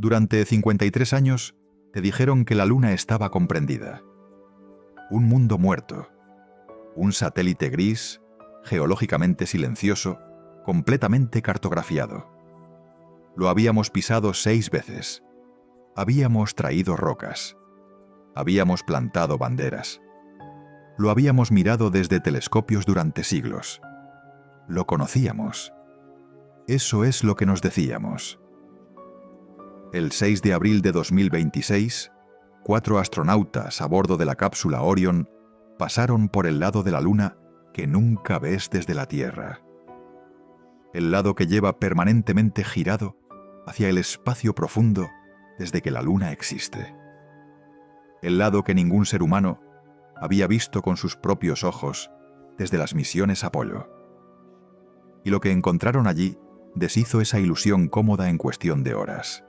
Durante 53 años te dijeron que la Luna estaba comprendida. Un mundo muerto. Un satélite gris, geológicamente silencioso, completamente cartografiado. Lo habíamos pisado 6 veces. Habíamos traído rocas. Habíamos plantado banderas. Lo habíamos mirado desde telescopios durante siglos. Lo conocíamos. Eso es lo que nos decíamos. El 6 de abril de 2026, 4 astronautas a bordo de la cápsula Orion pasaron por el lado de la Luna que nunca ves desde la Tierra. El lado que lleva permanentemente girado hacia el espacio profundo desde que la Luna existe. El lado que ningún ser humano había visto con sus propios ojos desde las misiones Apolo. Y lo que encontraron allí deshizo esa ilusión cómoda en cuestión de horas.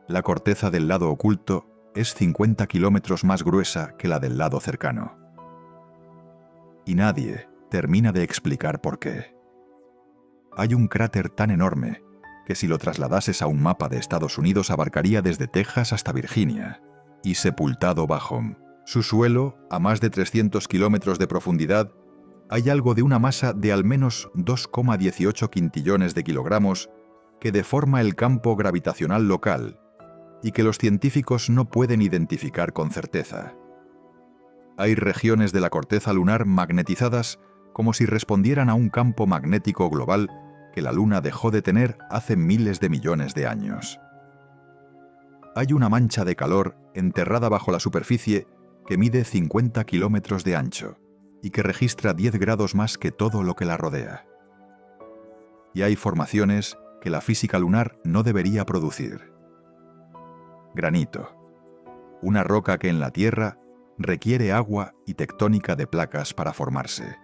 La corteza del lado oculto es 50 kilómetros más gruesa que la del lado cercano. Y nadie termina de explicar por qué. Hay un cráter tan enorme que si lo trasladases a un mapa de Estados Unidos abarcaría desde Texas hasta Virginia, y sepultado bajo su suelo, a más de 300 kilómetros de profundidad, hay algo de una masa de al menos 2,18 quintillones de kilogramos que deforma el campo gravitacional local y que los científicos no pueden identificar con certeza. Hay regiones de la corteza lunar magnetizadas como si respondieran a un campo magnético global que la Luna dejó de tener hace miles de millones de años. Hay una mancha de calor enterrada bajo la superficie que mide 50 kilómetros de ancho y que registra 10 grados más que todo lo que la rodea. Y hay formaciones que la física lunar no debería producir. Granito, una roca que en la Tierra requiere agua y tectónica de placas para formarse.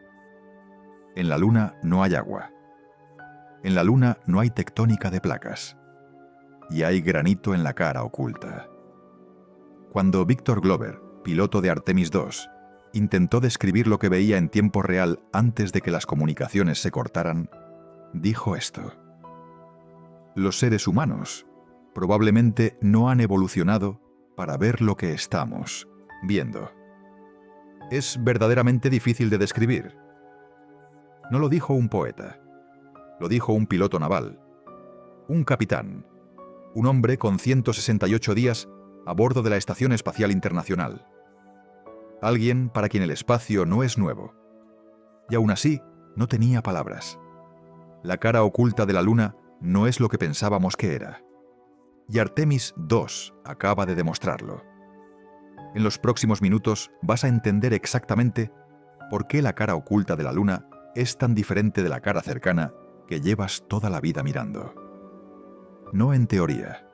En la Luna no hay agua. En la Luna no hay tectónica de placas. Y hay granito en la cara oculta. Cuando Victor Glover, piloto de Artemis II, intentó describir lo que veía en tiempo real antes de que las comunicaciones se cortaran, dijo esto: los seres humanos probablemente no han evolucionado para ver lo que estamos viendo. Es verdaderamente difícil de describir. No lo dijo un poeta, lo dijo un piloto naval, un capitán, un hombre con 168 días a bordo de la Estación Espacial Internacional. Alguien para quien el espacio no es nuevo. Y aún así, no tenía palabras. La cara oculta de la Luna no es lo que pensábamos que era. Y Artemis II acaba de demostrarlo. En los próximos minutos vas a entender exactamente por qué la cara oculta de la Luna es tan diferente de la cara cercana que llevas toda la vida mirando. No en teoría.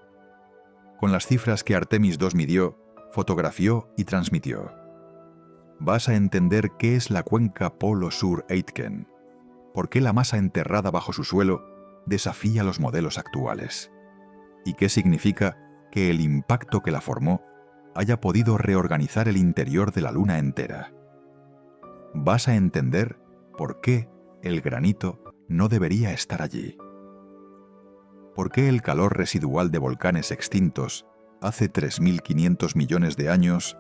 Con las cifras que Artemis II midió, fotografió y transmitió. Vas a entender qué es la cuenca Polo Sur Aitken, por qué la masa enterrada bajo su suelo desafía los modelos actuales, y qué significa que el impacto que la formó haya podido reorganizar el interior de la Luna entera. Vas a entender por qué el granito no debería estar allí. ¿Por qué el calor residual de volcanes extintos hace 3.500 millones de años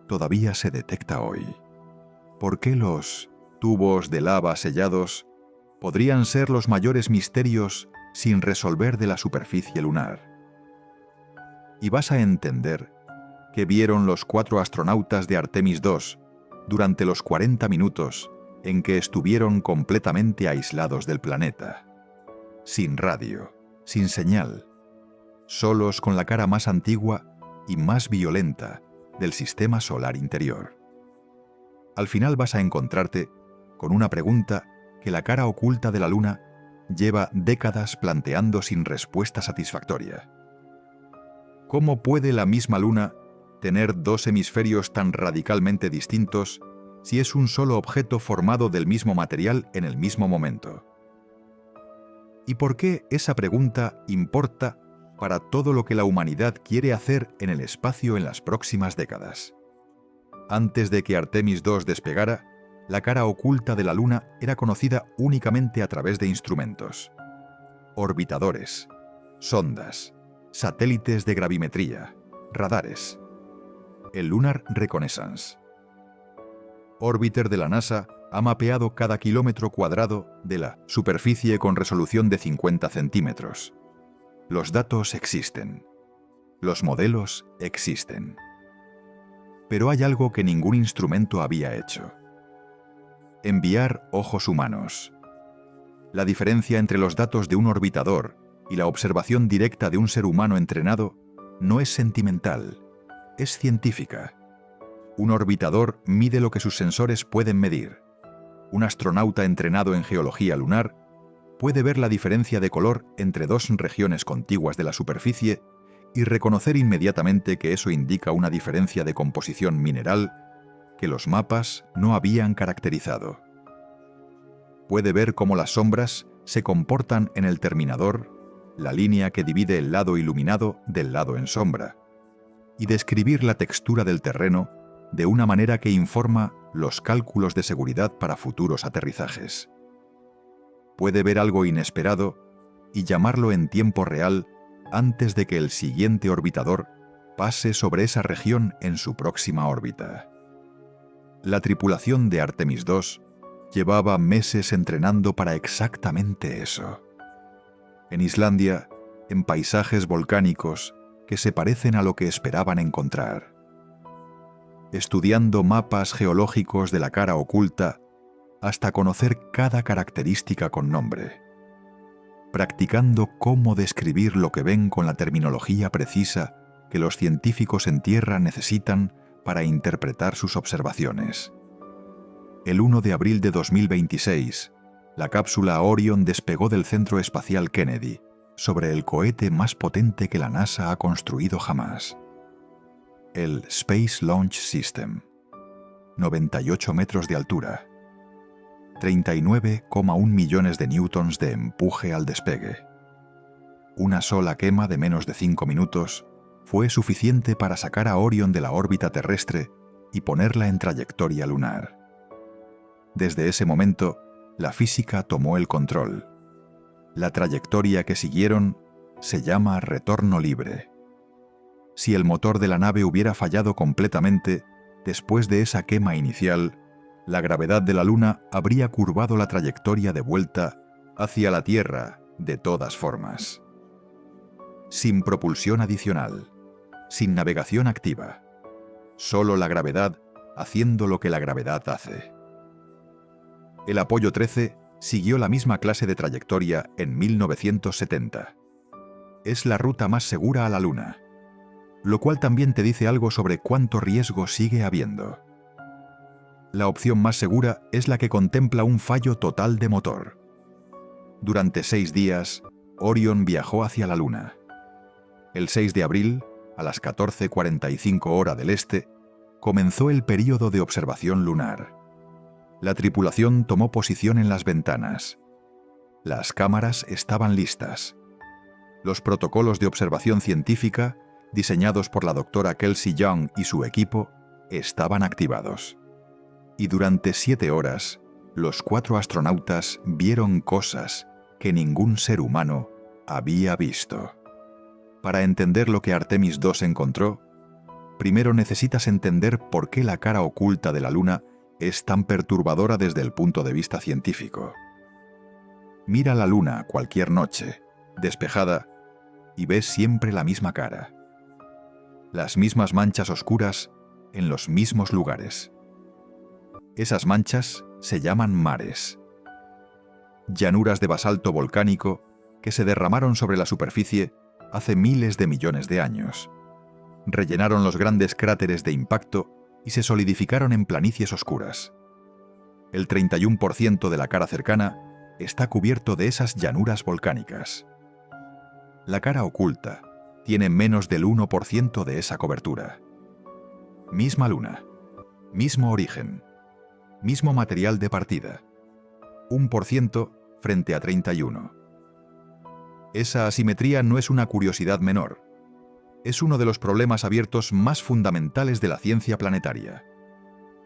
todavía se detecta hoy? ¿Por qué los tubos de lava sellados podrían ser los mayores misterios sin resolver de la superficie lunar? Y vas a entender qué vieron los 4 astronautas de Artemis II durante los 40 minutos en que estuvieron completamente aislados del planeta, sin radio, sin señal, solos con la cara más antigua y más violenta del sistema solar interior. Al final vas a encontrarte con una pregunta que la cara oculta de la Luna lleva décadas planteando sin respuesta satisfactoria. ¿Cómo puede la misma Luna tener 2 hemisferios tan radicalmente distintos si es un solo objeto formado del mismo material en el mismo momento? ¿Y por qué esa pregunta importa para todo lo que la humanidad quiere hacer en el espacio en las próximas décadas? Antes de que Artemis II despegara, la cara oculta de la Luna era conocida únicamente a través de instrumentos. Orbitadores, sondas, satélites de gravimetría, radares. El Lunar Reconnaissance. Orbiter de la NASA ha mapeado cada kilómetro cuadrado de la superficie con resolución de 50 centímetros. Los datos existen. Los modelos existen. Pero hay algo que ningún instrumento había hecho. Enviar ojos humanos. La diferencia entre los datos de un orbitador y la observación directa de un ser humano entrenado no es sentimental, es científica. Un orbitador mide lo que sus sensores pueden medir. Un astronauta entrenado en geología lunar puede ver la diferencia de color entre dos regiones contiguas de la superficie y reconocer inmediatamente que eso indica una diferencia de composición mineral que los mapas no habían caracterizado. Puede ver cómo las sombras se comportan en el terminador, la línea que divide el lado iluminado del lado en sombra, y describir la textura del terreno de una manera que informa los cálculos de seguridad para futuros aterrizajes. Puede ver algo inesperado y llamarlo en tiempo real antes de que el siguiente orbitador pase sobre esa región en su próxima órbita. La tripulación de Artemis II llevaba meses entrenando para exactamente eso. En Islandia, en paisajes volcánicos que se parecen a lo que esperaban encontrar. Estudiando mapas geológicos de la cara oculta hasta conocer cada característica con nombre. Practicando cómo describir lo que ven con la terminología precisa que los científicos en tierra necesitan para interpretar sus observaciones. El 1 de abril de 2026, la cápsula Orion despegó del Centro Espacial Kennedy sobre el cohete más potente que la NASA ha construido jamás. El Space Launch System. 98 metros de altura. 39,1 millones de newtons de empuje al despegue. Una sola quema de menos de 5 minutos fue suficiente para sacar a Orion de la órbita terrestre y ponerla en trayectoria lunar. Desde ese momento, la física tomó el control. La trayectoria que siguieron se llama retorno libre. Si el motor de la nave hubiera fallado completamente, después de esa quema inicial, la gravedad de la Luna habría curvado la trayectoria de vuelta hacia la Tierra de todas formas. Sin propulsión adicional, sin navegación activa, solo la gravedad haciendo lo que la gravedad hace. El Apollo 13 siguió la misma clase de trayectoria en 1970. Es la ruta más segura a la Luna, lo cual también te dice algo sobre cuánto riesgo sigue habiendo. La opción más segura es la que contempla un fallo total de motor. Durante 6 días, Orion viajó hacia la Luna. El 6 de abril, a las 14:45 hora del este, comenzó el período de observación lunar. La tripulación tomó posición en las ventanas. Las cámaras estaban listas. Los protocolos de observación científica, diseñados por la doctora Kelsey Young y su equipo, estaban activados. Y durante 7 horas, los 4 astronautas vieron cosas que ningún ser humano había visto. Para entender lo que Artemis II encontró, primero necesitas entender por qué la cara oculta de la Luna es tan perturbadora desde el punto de vista científico. Mira la Luna cualquier noche, despejada, y ves siempre la misma cara. Las mismas manchas oscuras en los mismos lugares. Esas manchas se llaman mares. Llanuras de basalto volcánico que se derramaron sobre la superficie hace miles de millones de años. Rellenaron los grandes cráteres de impacto y se solidificaron en planicies oscuras. El 31% de la cara cercana está cubierto de esas llanuras volcánicas. La cara oculta tiene menos del 1% de esa cobertura. Misma Luna, mismo origen, mismo material de partida, 1% frente a 31%. Esa asimetría no es una curiosidad menor. Es uno de los problemas abiertos más fundamentales de la ciencia planetaria.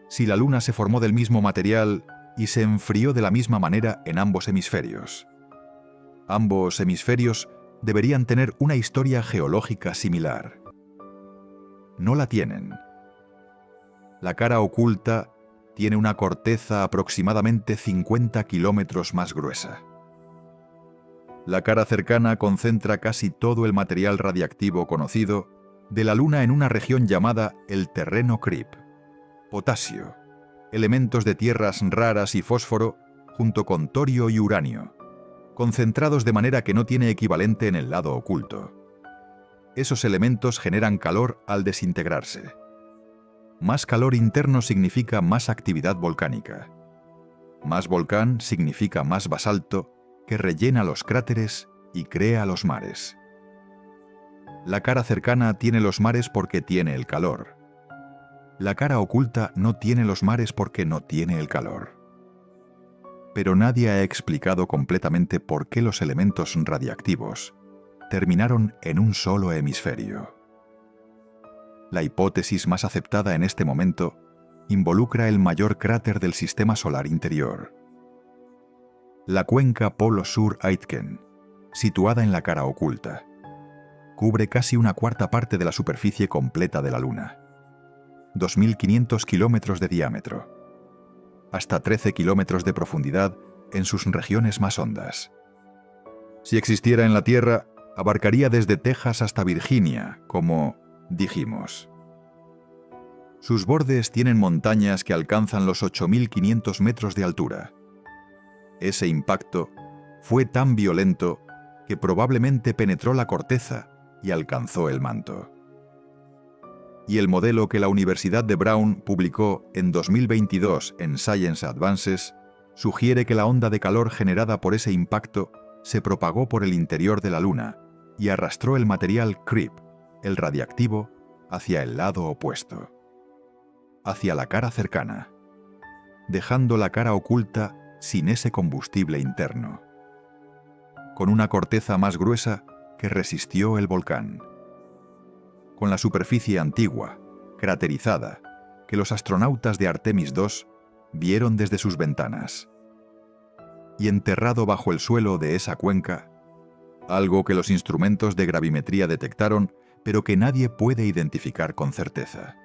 Si la Luna se formó del mismo material y se enfrió de la misma manera en ambos hemisferios. Ambos hemisferios deberían tener una historia geológica similar. No la tienen. La cara oculta tiene una corteza aproximadamente 50 kilómetros más gruesa. La cara cercana concentra casi todo el material radiactivo conocido de la Luna en una región llamada el terreno Crip. Potasio, elementos de tierras raras y fósforo, junto con torio y uranio, concentrados de manera que no tiene equivalente en el lado oculto. Esos elementos generan calor al desintegrarse. Más calor interno significa más actividad volcánica. Más volcán significa más basalto que rellena los cráteres y crea los mares. La cara cercana tiene los mares porque tiene el calor. La cara oculta no tiene los mares porque no tiene el calor. Pero nadie ha explicado completamente por qué los elementos radiactivos terminaron en un solo hemisferio. La hipótesis más aceptada en este momento involucra el mayor cráter del sistema solar interior. La cuenca Polo Sur Aitken, situada en la cara oculta, cubre casi una cuarta parte de la superficie completa de la Luna. 2.500 kilómetros de diámetro, hasta 13 kilómetros de profundidad en sus regiones más hondas. Si existiera en la Tierra, abarcaría desde Texas hasta Virginia, como dijimos. Sus bordes tienen montañas que alcanzan los 8.500 metros de altura. Ese impacto fue tan violento que probablemente penetró la corteza y alcanzó el manto. Y el modelo que la Universidad de Brown publicó en 2022 en Science Advances sugiere que la onda de calor generada por ese impacto se propagó por el interior de la Luna y arrastró el material Crip, el radiactivo, hacia el lado opuesto, hacia la cara cercana, dejando la cara oculta sin ese combustible interno, con una corteza más gruesa que resistió el volcán, con la superficie antigua, craterizada, que los astronautas de Artemis II vieron desde sus ventanas, y enterrado bajo el suelo de esa cuenca, algo que los instrumentos de gravimetría detectaron, pero que nadie puede identificar con certeza.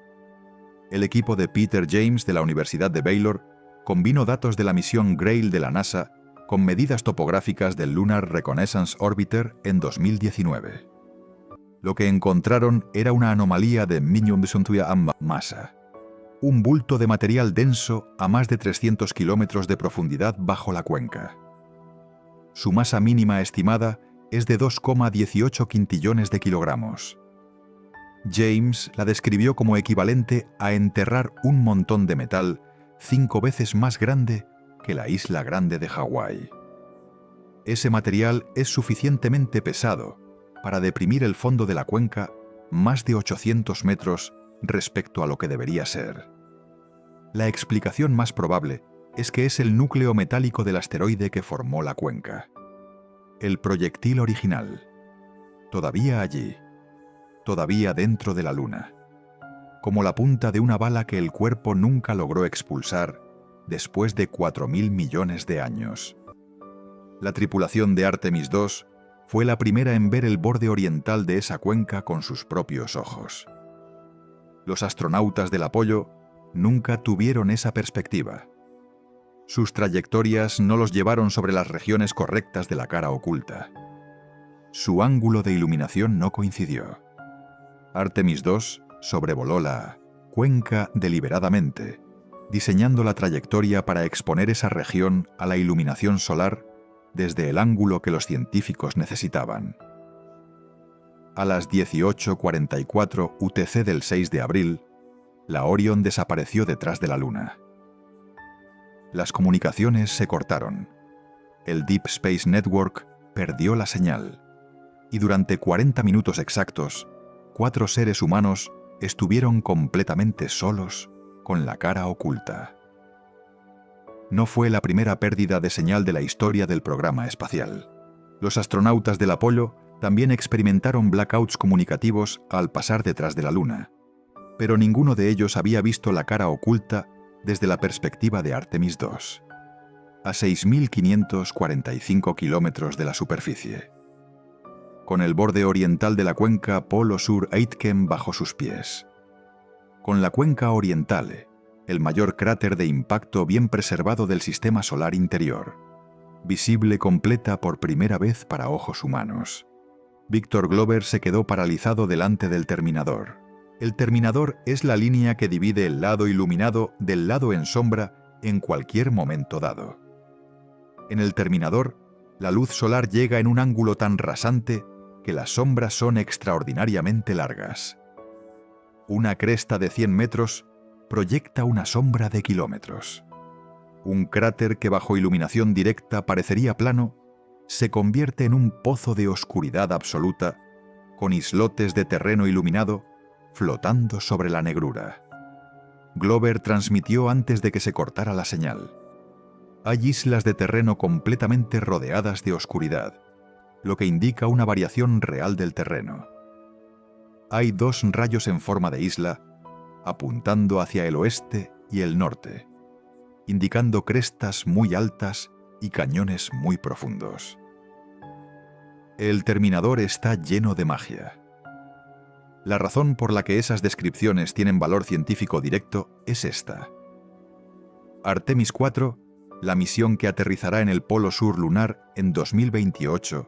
El equipo de Peter James de la Universidad de Baylor combinó datos de la misión Grail de la NASA con medidas topográficas del Lunar Reconnaissance Orbiter en 2019. Lo que encontraron era una anomalía de masa, un bulto de material denso a más de 300 kilómetros de profundidad bajo la cuenca. Su masa mínima estimada es de 2,18 quintillones de kilogramos. James la describió como equivalente a enterrar un montón de metal 5 veces más grande que la isla Grande de Hawái. Ese material es suficientemente pesado para deprimir el fondo de la cuenca más de 800 metros respecto a lo que debería ser. La explicación más probable es que es el núcleo metálico del asteroide que formó la cuenca. El proyectil original, todavía allí, todavía dentro de la Luna, como la punta de una bala que el cuerpo nunca logró expulsar después de 4.000 millones de años. La tripulación de Artemis II fue la primera en ver el borde oriental de esa cuenca con sus propios ojos. Los astronautas del Apollo nunca tuvieron esa perspectiva. Sus trayectorias no los llevaron sobre las regiones correctas de la cara oculta. Su ángulo de iluminación no coincidió. Artemis II sobrevoló la cuenca deliberadamente, diseñando la trayectoria para exponer esa región a la iluminación solar desde el ángulo que los científicos necesitaban. A las 18:44 UTC del 6 de abril, la Orion desapareció detrás de la Luna. Las comunicaciones se cortaron. El Deep Space Network perdió la señal. Y durante 40 minutos exactos, 4 seres humanos estuvieron completamente solos con la cara oculta. No fue la primera pérdida de señal de la historia del programa espacial. Los astronautas del Apolo también experimentaron blackouts comunicativos al pasar detrás de la Luna, pero ninguno de ellos había visto la cara oculta desde la perspectiva de Artemis II, a 6.545 kilómetros de la superficie. con el borde oriental de la cuenca Polo Sur Aitken bajo sus pies. Con la cuenca Orientale, el mayor cráter de impacto bien preservado del sistema solar interior, visible completa por primera vez para ojos humanos. Victor Glover se quedó paralizado delante del terminador. El terminador es la línea que divide el lado iluminado del lado en sombra en cualquier momento dado. En el terminador, la luz solar llega en un ángulo tan rasante que las sombras son extraordinariamente largas. Una cresta de 100 metros proyecta una sombra de kilómetros. Un cráter que bajo iluminación directa parecería plano, se convierte en un pozo de oscuridad absoluta, con islotes de terreno iluminado flotando sobre la negrura. Glover transmitió antes de que se cortara la señal. Hay islas de terreno completamente rodeadas de oscuridad, lo que indica una variación real del terreno. Hay 2 rayos en forma de isla, apuntando hacia el oeste y el norte, indicando crestas muy altas y cañones muy profundos. El terminador está lleno de magia. La razón por la que esas descripciones tienen valor científico directo es esta. Artemis 4, la misión que aterrizará en el Polo Sur lunar en 2028,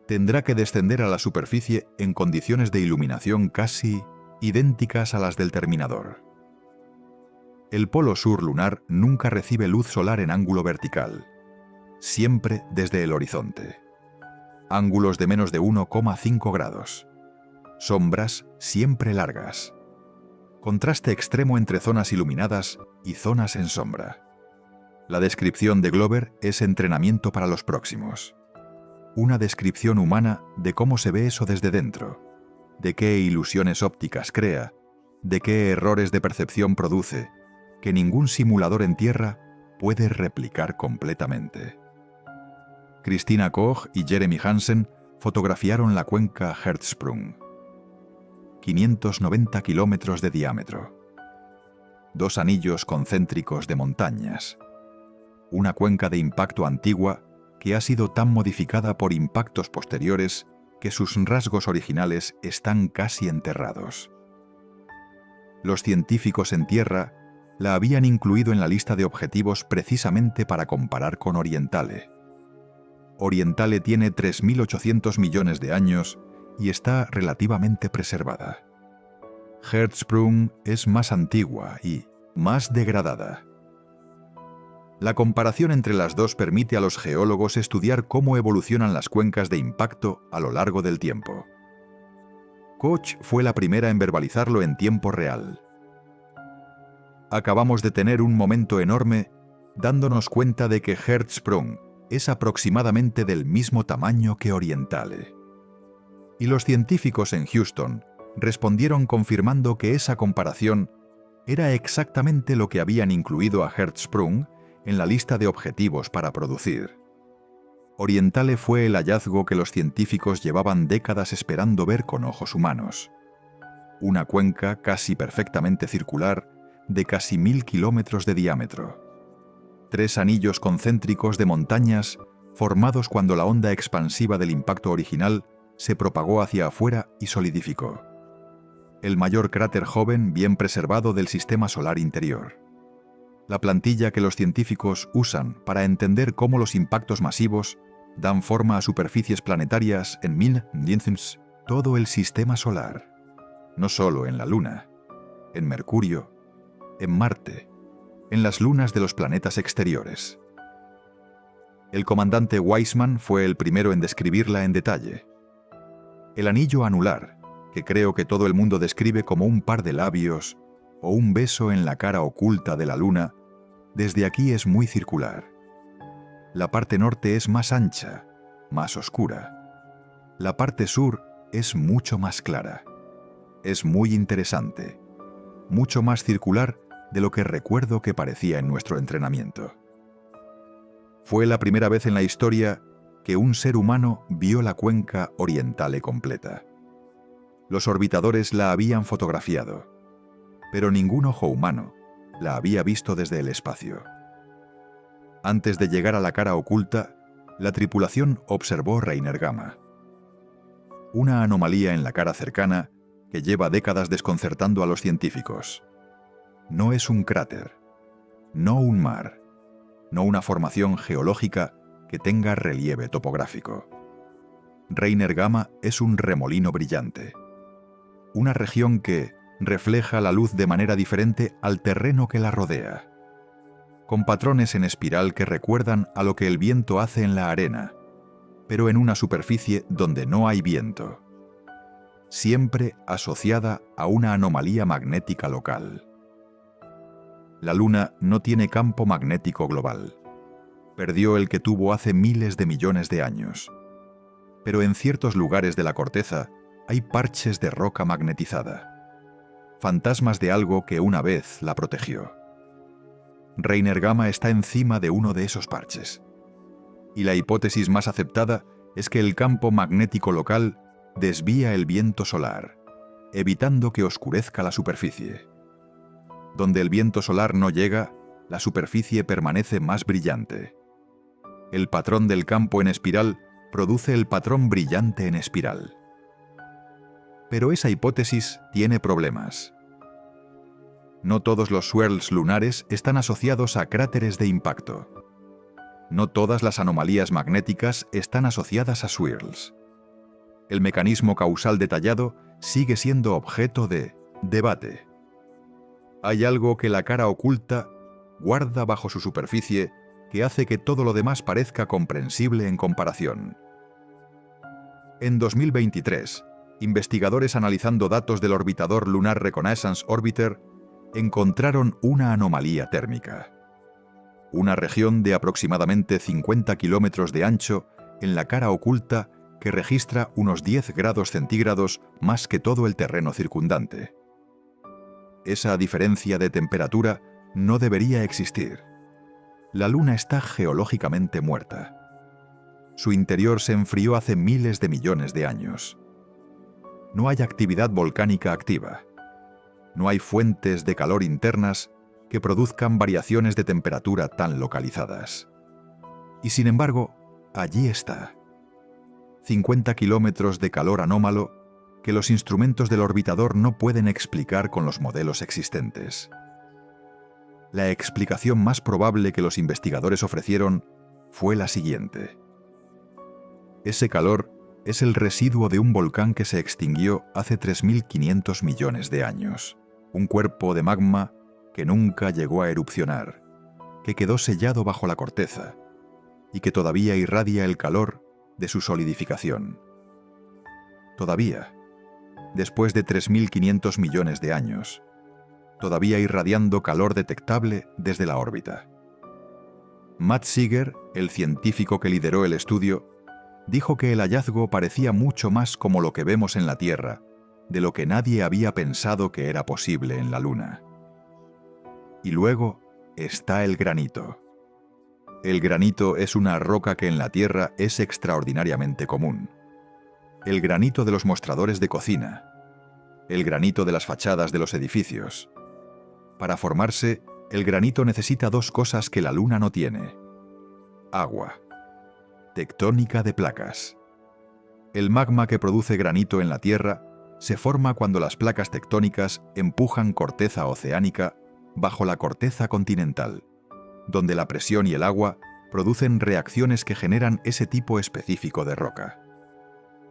tendrá que descender a la superficie en condiciones de iluminación casi idénticas a las del terminador. El Polo Sur lunar nunca recibe luz solar en ángulo vertical, siempre desde el horizonte. Ángulos de menos de 1,5 grados. Sombras siempre largas. Contraste extremo entre zonas iluminadas y zonas en sombra. La descripción de Glover es entrenamiento para los próximos. Una descripción humana de cómo se ve eso desde dentro, de qué ilusiones ópticas crea, de qué errores de percepción produce, que ningún simulador en tierra puede replicar completamente. Christina Koch y Jeremy Hansen fotografiaron la cuenca Hertzsprung. 590 kilómetros de diámetro. 2 anillos concéntricos de montañas. Una cuenca de impacto antigua que ha sido tan modificada por impactos posteriores que sus rasgos originales están casi enterrados. Los científicos en tierra la habían incluido en la lista de objetivos precisamente para comparar con Orientale. Orientale tiene 3.800 millones de años y está relativamente preservada. Hertzsprung es más antigua y más degradada. La comparación entre las dos permite a los geólogos estudiar cómo evolucionan las cuencas de impacto a lo largo del tiempo. Koch fue la primera en verbalizarlo en tiempo real. Acabamos de tener un momento enorme dándonos cuenta de que Hertzsprung es aproximadamente del mismo tamaño que Orientale. Y los científicos en Houston respondieron confirmando que esa comparación era exactamente lo que habían incluido a Hertzsprung en la lista de objetivos para producir. Orientale fue el hallazgo que los científicos llevaban décadas esperando ver con ojos humanos. Una cuenca casi perfectamente circular de casi 1000 kilómetros de diámetro. 3 anillos concéntricos de montañas formados cuando la onda expansiva del impacto original se propagó hacia afuera y solidificó. El mayor cráter joven bien preservado del sistema solar interior. La plantilla que los científicos usan para entender cómo los impactos masivos dan forma a superficies planetarias en todo el sistema solar. No solo en la Luna, en Mercurio, en Marte, en las lunas de los planetas exteriores. El comandante Weissman fue el primero en describirla en detalle. El anillo anular, que creo que todo el mundo describe como un par de labios o un beso en la cara oculta de la Luna, desde aquí es muy circular. La parte norte es más ancha, más oscura. La parte sur es mucho más clara. Es muy interesante, mucho más circular de lo que recuerdo que parecía en nuestro entrenamiento. Fue la primera vez en la historia que un ser humano vio la cuenca Orientale completa. Los orbitadores la habían fotografiado, pero ningún ojo humano la había visto desde el espacio. Antes de llegar a la cara oculta, la tripulación observó Reiner Gamma. una anomalía en la cara cercana que lleva décadas desconcertando a los científicos. No es un cráter, no un mar, no una formación geológica que tenga relieve topográfico. Reiner Gamma es un remolino brillante, una región que refleja la luz de manera diferente al terreno que la rodea, con patrones en espiral que recuerdan a lo que el viento hace en la arena, pero en una superficie donde no hay viento, siempre asociada a una anomalía magnética local. La Luna no tiene campo magnético global. Perdió el que tuvo hace miles de millones de años. Pero en ciertos lugares de la corteza hay parches de roca magnetizada, fantasmas de algo que una vez la protegió. Reiner Gamma está encima de uno de esos parches. Y la hipótesis más aceptada es que el campo magnético local desvía el viento solar, evitando que oscurezca la superficie. Donde el viento solar no llega, la superficie permanece más brillante. El patrón del campo en espiral produce el patrón brillante en espiral. Pero esa hipótesis tiene problemas. No todos los swirls lunares están asociados a cráteres de impacto. No todas las anomalías magnéticas están asociadas a swirls. El mecanismo causal detallado sigue siendo objeto de debate. Hay algo que la cara oculta guarda bajo su superficie que hace que todo lo demás parezca comprensible en comparación. En 2023, investigadores analizando datos del orbitador Lunar Reconnaissance Orbiter encontraron una anomalía térmica. Una región de aproximadamente 50 kilómetros de ancho en la cara oculta que registra unos 10 grados centígrados más que todo el terreno circundante. Esa diferencia de temperatura no debería existir. La Luna está geológicamente muerta. Su interior se enfrió hace miles de millones de años. No hay actividad volcánica activa. No hay fuentes de calor internas que produzcan variaciones de temperatura tan localizadas. Y sin embargo, allí está. 50 kilómetros de calor anómalo que los instrumentos del orbitador no pueden explicar con los modelos existentes. La explicación más probable que los investigadores ofrecieron fue la siguiente. Ese calor es el residuo de un volcán que se extinguió hace 3.500 millones de años. Un cuerpo de magma que nunca llegó a erupcionar, que quedó sellado bajo la corteza y que todavía irradia el calor de su solidificación. Todavía, después de 3.500 millones de años, todavía irradiando calor detectable desde la órbita. Matt Seeger, el científico que lideró el estudio, dijo que el hallazgo parecía mucho más como lo que vemos en la Tierra, de lo que nadie había pensado que era posible en la Luna. Y luego está el granito. El granito es una roca que en la Tierra es extraordinariamente común. El granito de los mostradores de cocina. El granito de las fachadas de los edificios. Para formarse, el granito necesita dos cosas que la Luna no tiene. Agua. Tectónica de placas. El magma que produce granito en la Tierra se forma cuando las placas tectónicas empujan corteza oceánica bajo la corteza continental, donde la presión y el agua producen reacciones que generan ese tipo específico de roca.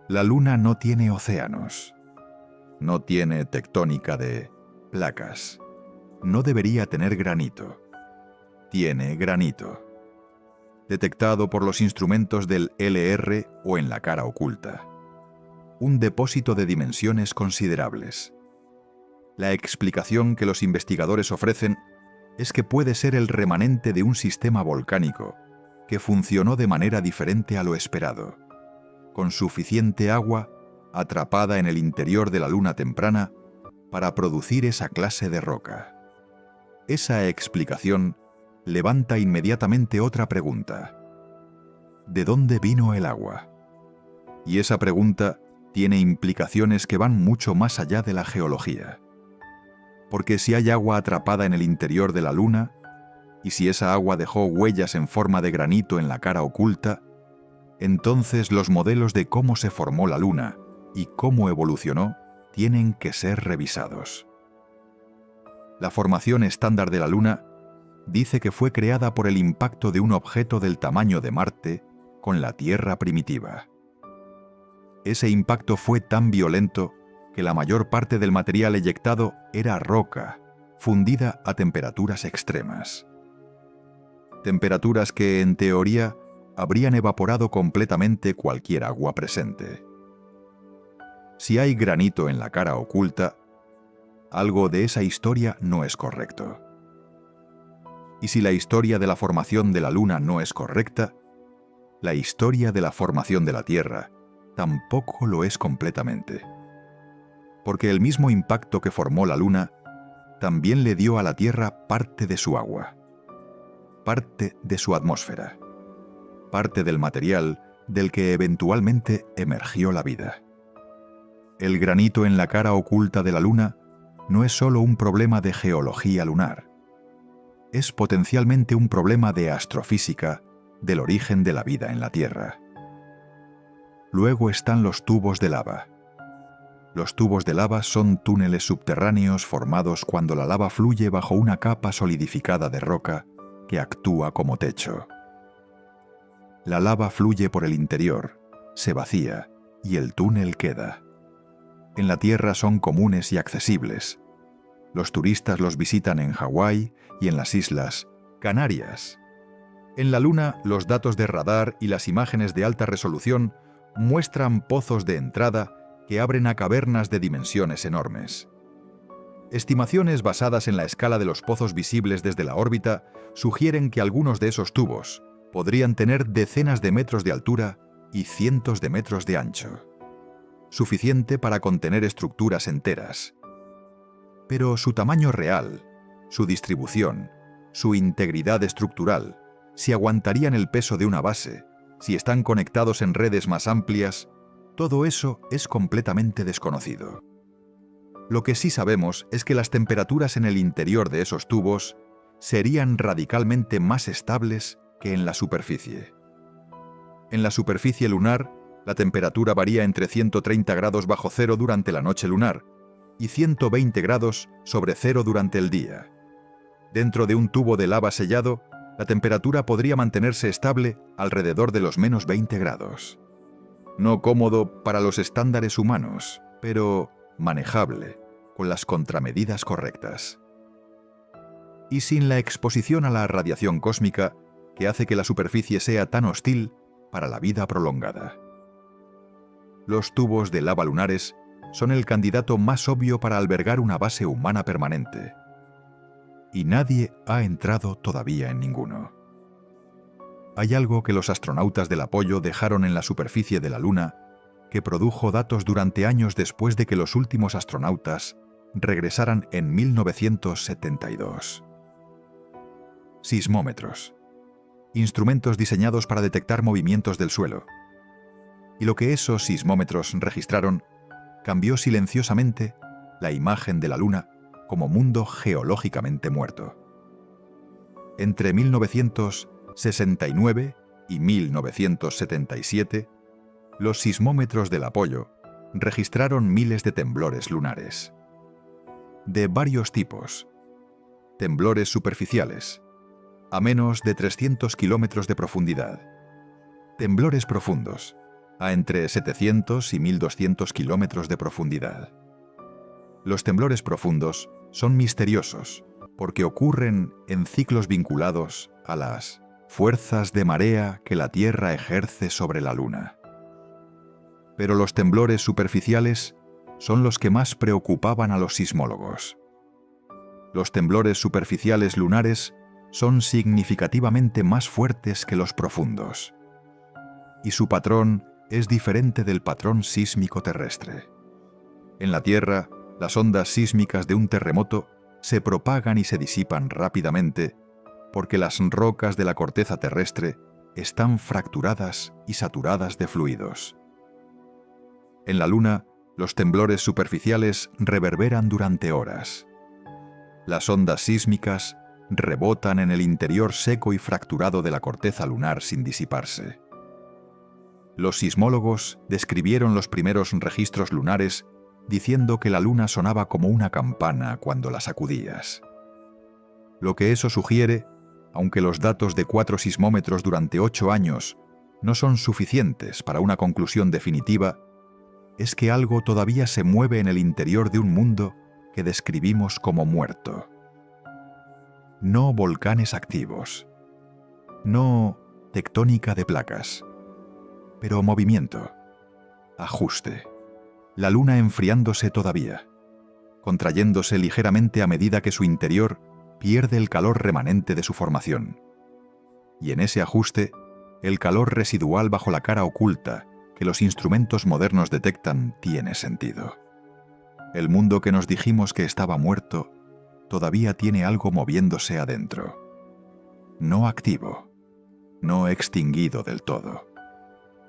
La Luna no tiene océanos. No tiene tectónica de placas. No debería tener granito. Tiene granito. Detectado por los instrumentos del LR o en la cara oculta. Un depósito de dimensiones considerables. La explicación que los investigadores ofrecen es que puede ser el remanente de un sistema volcánico que funcionó de manera diferente a lo esperado, con suficiente agua atrapada en el interior de la Luna temprana para producir esa clase de roca. Esa explicación levanta inmediatamente otra pregunta. ¿De dónde vino el agua? Y esa pregunta tiene implicaciones que van mucho más allá de la geología. Porque si hay agua atrapada en el interior de la Luna, y si esa agua dejó huellas en forma de granito en la cara oculta, entonces los modelos de cómo se formó la Luna y cómo evolucionó tienen que ser revisados. La formación estándar de la Luna dice que fue creada por el impacto de un objeto del tamaño de Marte con la Tierra primitiva. Ese impacto fue tan violento que la mayor parte del material eyectado era roca, fundida a temperaturas extremas. Temperaturas que, en teoría, habrían evaporado completamente cualquier agua presente. Si hay granito en la cara oculta, algo de esa historia no es correcto. Y si la historia de la formación de la Luna no es correcta, la historia de la formación de la Tierra tampoco lo es completamente. Porque el mismo impacto que formó la Luna también le dio a la Tierra parte de su agua, parte de su atmósfera, parte del material del que eventualmente emergió la vida. El granito en la cara oculta de la Luna no es solo un problema de geología lunar, es potencialmente un problema de astrofísica del origen de la vida en la Tierra. Luego están los tubos de lava. Los tubos de lava son túneles subterráneos formados cuando la lava fluye bajo una capa solidificada de roca que actúa como techo. La lava fluye por el interior, se vacía y el túnel queda. En la Tierra son comunes y accesibles. Los turistas los visitan en Hawái y en las islas Canarias. En la Luna, los datos de radar y las imágenes de alta resolución muestran pozos de entrada que abren a cavernas de dimensiones enormes. Estimaciones basadas en la escala de los pozos visibles desde la órbita sugieren que algunos de esos tubos podrían tener decenas de metros de altura y cientos de metros de ancho, suficiente para contener estructuras enteras. Pero su tamaño real, su distribución, su integridad estructural, si aguantarían el peso de una base, si están conectados en redes más amplias, todo eso es completamente desconocido. Lo que sí sabemos es que las temperaturas en el interior de esos tubos serían radicalmente más estables que en la superficie. En la superficie lunar, la temperatura varía entre 130 grados bajo cero durante la noche lunar y 120 grados sobre cero durante el día. Dentro de un tubo de lava sellado, la temperatura podría mantenerse estable alrededor de los menos 20 grados. No cómodo para los estándares humanos, pero manejable, con las contramedidas correctas. Y sin la exposición a la radiación cósmica que hace que la superficie sea tan hostil para la vida prolongada. Los tubos de lava lunares son el candidato más obvio para albergar una base humana permanente. Y nadie ha entrado todavía en ninguno. Hay algo que los astronautas del Apollo dejaron en la superficie de la Luna que produjo datos durante años después de que los últimos astronautas regresaran en 1972. Sismómetros. Instrumentos diseñados para detectar movimientos del suelo. Y lo que esos sismómetros registraron cambió silenciosamente la imagen de la Luna como mundo geológicamente muerto. Entre 1969 y 1977, los sismómetros del Apollo registraron miles de temblores lunares. De varios tipos. Temblores superficiales, a menos de 300 kilómetros de profundidad. Temblores profundos, a entre 700 y 1200 kilómetros de profundidad. Los temblores profundos son misteriosos porque ocurren en ciclos vinculados a las fuerzas de marea que la Tierra ejerce sobre la Luna. Pero los temblores superficiales son los que más preocupaban a los sismólogos. Los temblores superficiales lunares son significativamente más fuertes que los profundos. Y su patrón es diferente del patrón sísmico terrestre. En la Tierra, las ondas sísmicas de un terremoto se propagan y se disipan rápidamente porque las rocas de la corteza terrestre están fracturadas y saturadas de fluidos. En la Luna, los temblores superficiales reverberan durante horas. Las ondas sísmicas rebotan en el interior seco y fracturado de la corteza lunar sin disiparse. Los sismólogos describieron los primeros registros lunares diciendo que la luna sonaba como una campana cuando la sacudías. Lo que eso sugiere, aunque los datos de 4 sismómetros durante 8 años no son suficientes para una conclusión definitiva, es que algo todavía se mueve en el interior de un mundo que describimos como muerto. No volcanes activos, no tectónica de placas, pero movimiento, ajuste, la luna enfriándose todavía, contrayéndose ligeramente a medida que su interior pierde el calor remanente de su formación. Y en ese ajuste, el calor residual bajo la cara oculta que los instrumentos modernos detectan tiene sentido. El mundo que nos dijimos que estaba muerto todavía tiene algo moviéndose adentro. No activo, no extinguido del todo.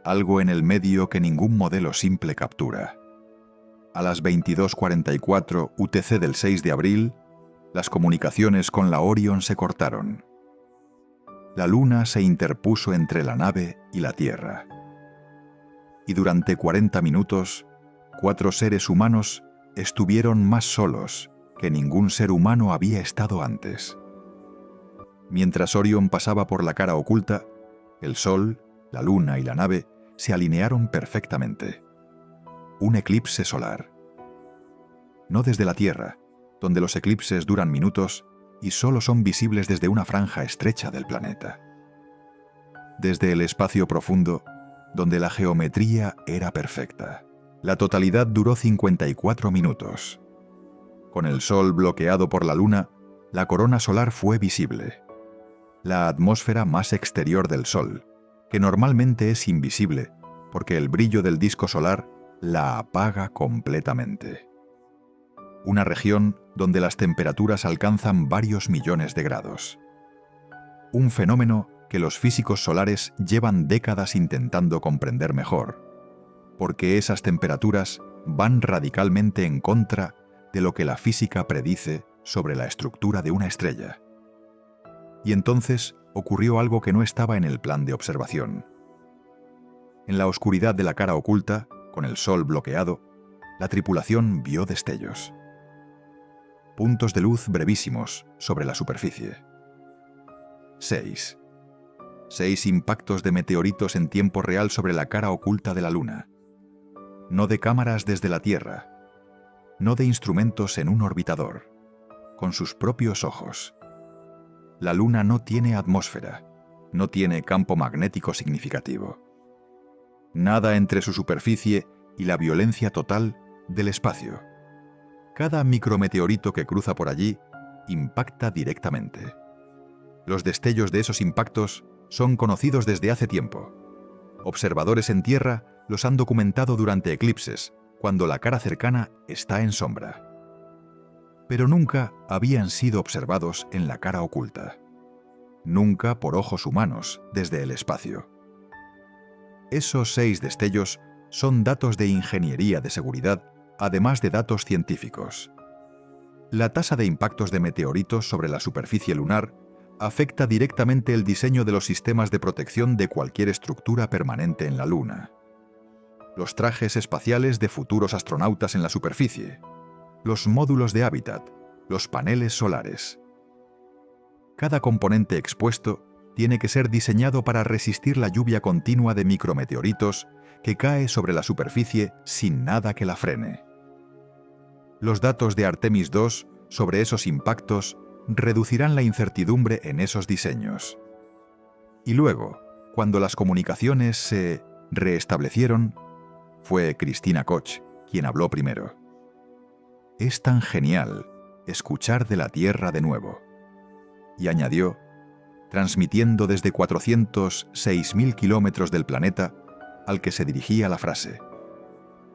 Algo en el medio que ningún modelo simple captura. A las 22:44 UTC del 6 de abril, las comunicaciones con la Orion se cortaron. La luna se interpuso entre la nave y la Tierra. Y durante 40 minutos, 4 seres humanos estuvieron más solos que ningún ser humano había estado antes. Mientras Orion pasaba por la cara oculta, el Sol, la Luna y la nave se alinearon perfectamente. Un eclipse solar. No desde la Tierra, donde los eclipses duran minutos y solo son visibles desde una franja estrecha del planeta. Desde el espacio profundo, donde la geometría era perfecta. La totalidad duró 54 minutos. Con el Sol bloqueado por la Luna, la corona solar fue visible. La atmósfera más exterior del Sol, que normalmente es invisible, porque el brillo del disco solar la apaga completamente. Una región donde las temperaturas alcanzan varios millones de grados. Un fenómeno que los físicos solares llevan décadas intentando comprender mejor, porque esas temperaturas van radicalmente en contra de lo que la física predice sobre la estructura de una estrella. Y entonces ocurrió algo que no estaba en el plan de observación. En la oscuridad de la cara oculta, con el Sol bloqueado, la tripulación vio destellos. Puntos de luz brevísimos sobre la superficie. 6 impactos de meteoritos en tiempo real sobre la cara oculta de la Luna. No de cámaras desde la Tierra, no de instrumentos en un orbitador, con sus propios ojos. La Luna no tiene atmósfera, no tiene campo magnético significativo. Nada entre su superficie y la violencia total del espacio. Cada micrometeorito que cruza por allí impacta directamente. Los destellos de esos impactos son conocidos desde hace tiempo. Observadores en Tierra los han documentado durante eclipses, cuando la cara cercana está en sombra. Pero nunca habían sido observados en la cara oculta. Nunca por ojos humanos desde el espacio. Esos 6 destellos son datos de ingeniería de seguridad, además de datos científicos. La tasa de impactos de meteoritos sobre la superficie lunar afecta directamente el diseño de los sistemas de protección de cualquier estructura permanente en la Luna. Los trajes espaciales de futuros astronautas en la superficie, los módulos de hábitat, los paneles solares. Cada componente expuesto tiene que ser diseñado para resistir la lluvia continua de micrometeoritos que cae sobre la superficie sin nada que la frene. Los datos de Artemis II sobre esos impactos reducirán la incertidumbre en esos diseños. Y luego, cuando las comunicaciones se restablecieron, fue Christina Koch quien habló primero. Es tan genial escuchar de la Tierra de nuevo. Y añadió, transmitiendo desde 406.000 kilómetros del planeta al que se dirigía la frase.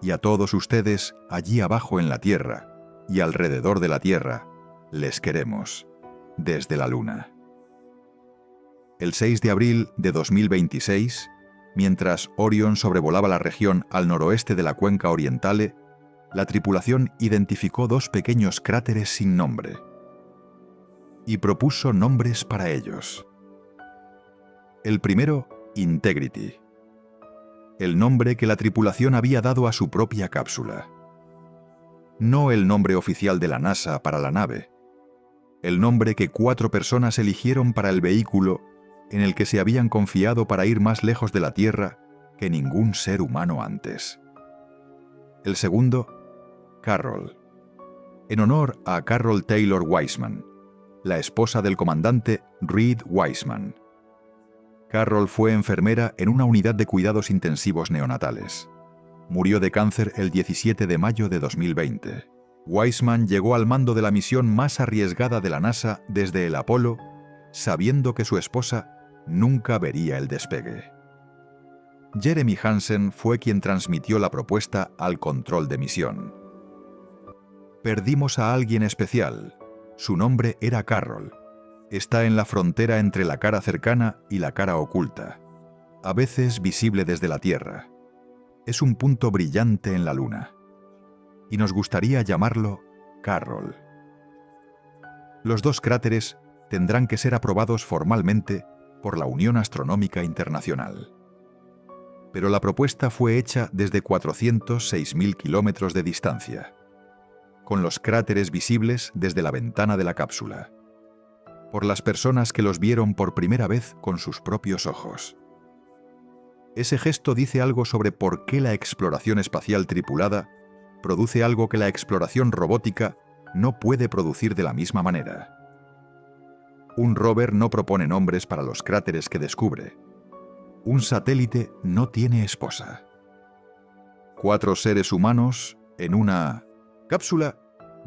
Y a todos ustedes allí abajo en la Tierra y alrededor de la Tierra, les queremos, desde la Luna. El 6 de abril de 2026, mientras Orion sobrevolaba la región al noroeste de la cuenca Orientale, la tripulación identificó 2 pequeños cráteres sin nombre y propuso nombres para ellos. El primero, Integrity. el nombre que la tripulación había dado a su propia cápsula. No el nombre oficial de la NASA para la nave, el nombre que 4 personas eligieron para el vehículo en el que se habían confiado para ir más lejos de la Tierra que ningún ser humano antes. El segundo, Carroll, en honor a Carroll Taylor Wiseman, la esposa del comandante Reed Wiseman. Carroll fue enfermera en una unidad de cuidados intensivos neonatales. Murió de cáncer el 17 de mayo de 2020. Wiseman llegó al mando de la misión más arriesgada de la NASA desde el Apolo, sabiendo que su esposa nunca vería el despegue. Jeremy Hansen fue quien transmitió la propuesta al control de misión. Perdimos a alguien especial. Su nombre era Carroll. Está en la frontera entre la cara cercana y la cara oculta, a veces visible desde la Tierra. Es un punto brillante en la Luna. Y nos gustaría llamarlo Carroll. Los 2 cráteres tendrán que ser aprobados formalmente por la Unión Astronómica Internacional. Pero la propuesta fue hecha desde 406.000 kilómetros de distancia, con los cráteres visibles desde la ventana de la cápsula, por las personas que los vieron por primera vez con sus propios ojos. Ese gesto dice algo sobre por qué la exploración espacial tripulada produce algo que la exploración robótica no puede producir de la misma manera. Un rover no propone nombres para los cráteres que descubre. Un satélite no tiene esposa. 4 seres humanos en una cápsula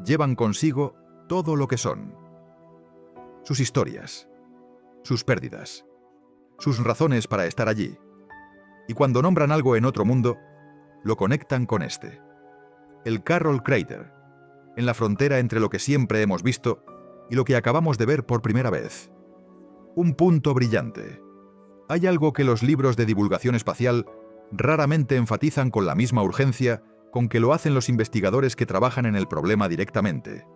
llevan consigo todo lo que son. Sus historias, sus pérdidas, sus razones para estar allí. Y cuando nombran algo en otro mundo, lo conectan con este. El Carroll Crater, en la frontera entre lo que siempre hemos visto y lo que acabamos de ver por primera vez. Un punto brillante. Hay algo que los libros de divulgación espacial raramente enfatizan con la misma urgencia con que lo hacen los investigadores que trabajan en el problema directamente.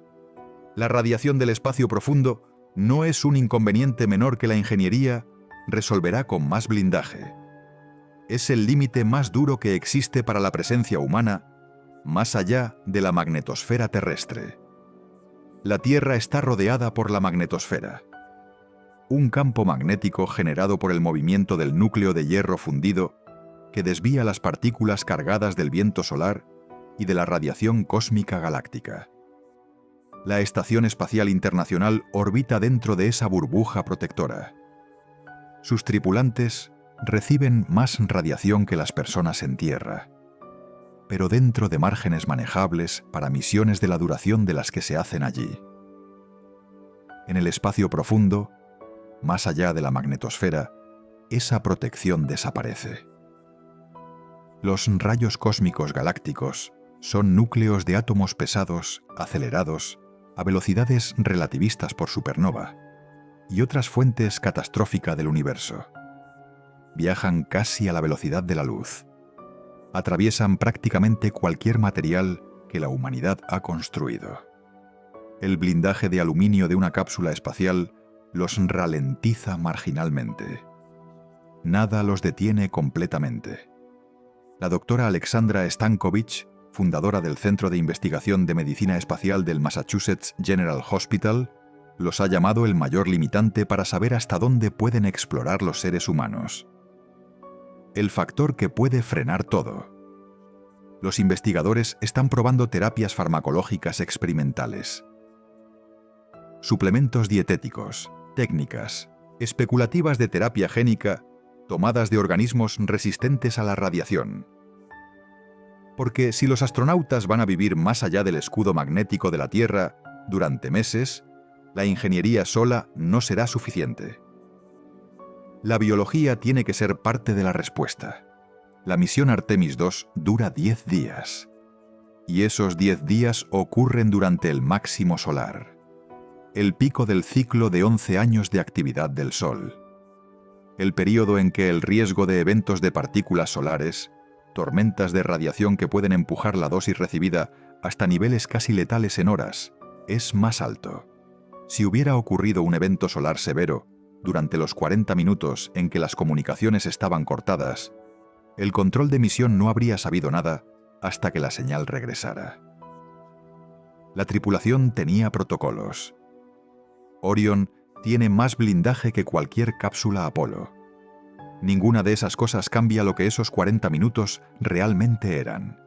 La radiación del espacio profundo no es un inconveniente menor que la ingeniería resolverá con más blindaje. Es el límite más duro que existe para la presencia humana, más allá de la magnetosfera terrestre. La Tierra está rodeada por la magnetosfera, un campo magnético generado por el movimiento del núcleo de hierro fundido que desvía las partículas cargadas del viento solar y de la radiación cósmica galáctica. La Estación Espacial Internacional orbita dentro de esa burbuja protectora. Sus tripulantes reciben más radiación que las personas en Tierra, pero dentro de márgenes manejables para misiones de la duración de las que se hacen allí. En el espacio profundo, más allá de la magnetosfera, esa protección desaparece. Los rayos cósmicos galácticos son núcleos de átomos pesados acelerados a velocidades relativistas por supernova y otras fuentes catastróficas del universo. Viajan casi a la velocidad de la luz. Atraviesan prácticamente cualquier material que la humanidad ha construido. El blindaje de aluminio de una cápsula espacial los ralentiza marginalmente. Nada los detiene completamente. La doctora Alexandra Stankovich, fundadora del Centro de Investigación de Medicina Espacial del Massachusetts General Hospital, los ha llamado el mayor limitante para saber hasta dónde pueden explorar los seres humanos. El factor que puede frenar todo. Los investigadores están probando terapias farmacológicas experimentales, suplementos dietéticos, técnicas especulativas de terapia génica tomadas de organismos resistentes a la radiación. Porque si los astronautas van a vivir más allá del escudo magnético de la Tierra durante meses, la ingeniería sola no será suficiente. La biología tiene que ser parte de la respuesta. La misión Artemis II dura 10 días. Y esos 10 días ocurren durante el máximo solar, el pico del ciclo de 11 años de actividad del Sol, el período en que el riesgo de eventos de partículas solares, tormentas de radiación que pueden empujar la dosis recibida hasta niveles casi letales en horas, es más alto. Si hubiera ocurrido un evento solar severo, durante los 40 minutos en que las comunicaciones estaban cortadas, El control de misión no habría sabido nada hasta que la señal regresara. La tripulación tenía protocolos. Orion tiene más blindaje que cualquier cápsula Apolo. Ninguna de esas cosas cambia lo que esos 40 minutos realmente eran.